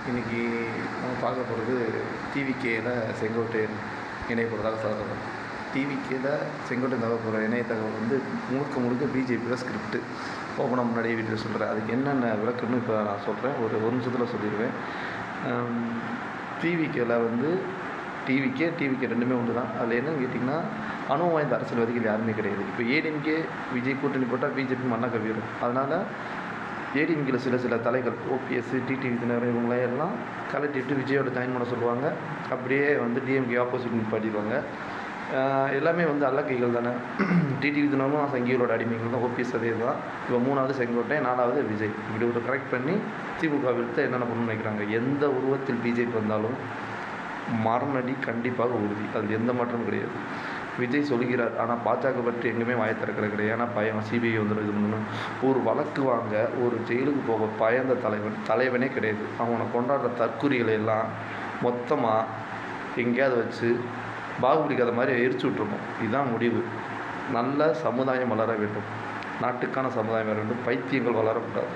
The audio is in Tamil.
இன்றைக்கி நம்ம பார்க்க போகிறது டிவிகேயில் செங்கோட்டையன் இணைய போகிறதாக சொல்கிறோம். டிவிகேயில் செங்கோட்டையன் தகவல் போகிற இணைய தகவல் வந்து முழுக்க பிஜேபியோட ஸ்கிரிப்ட். ஓப்பனாக முன்னாடியே வீட்டில் சொல்கிறேன். அதுக்கு என்னென்ன விளக்கம்னு இப்போ நான் சொல்கிறேன். ஒரு நிமிஷத்தில் சொல்லிடுவேன். டிவிகேவில் வந்து டிவிகே ரெண்டுமே ஒன்று தான். அதில் என்னன்னு கேட்டிங்கன்னா, அனுபவம் வாய்ந்த அரசியல்வாதிகள் யாருமே கிடையாது. இப்போ ஏடிஎம்கே விஜய் கூட்டணி போட்டால் பிஜேபி மண்ணா கவிரும். அதனால் ஏடிஎம்கேல சில தலைகள் ஓபிஎஸ், டிடிவி தினகரன் இவங்களையெல்லாம் கலட்டிட்டு விஜயோட ஜாயின் பண்ண சொல்லுவாங்க. அப்படியே வந்து டிஎம்கே ஆப்போசிட் நிப்பாட்டிடுவாங்க. எல்லாமே வந்து அல்லக்கைகள் தானே. டிடிவி தினகரனும் சங்கிகளோட அடிமைகள் தான். ஓபிஎஸ் அதே தான். இப்போ 3வது செங்கோட்டை, 4வது விஜய். இப்படி ஒரு கரெக்ட் பண்ணி திமுக விழுத்த என்னென்ன பண்ணணும்னு நினைக்கிறாங்க. எந்த உருவத்தில் பிஜேபி வந்தாலும் மரணடி கண்டிப்பாக உறுதி. அதில் எந்த மாற்றமும் கிடையாது. விஜய் சொல்கிறார், ஆனால் பாஜக பற்றி எங்குமே வாயை திறக்கிறது கிடையாது. ஏன்னா பயம், சிபிஐ வந்துடும். இது பண்ணணும், ஒரு வழக்கு வாங்க, ஒரு ஜெயிலுக்கு போக பயந்த தலைவனே கிடையாது. அவனை கொண்டாடுற தற்குறிகளை எல்லாம் மொத்தமாக எங்கேயாவது வச்சு பாகுபலி கதை மாதிரி எரிச்சு விட்டுருணும். இதுதான் முடிவு. நல்ல சமுதாயம் வளர வேண்டும், நாட்டுக்கான சமுதாயம் வர வேண்டும், பைத்தியங்கள் வளரக்கூடாது.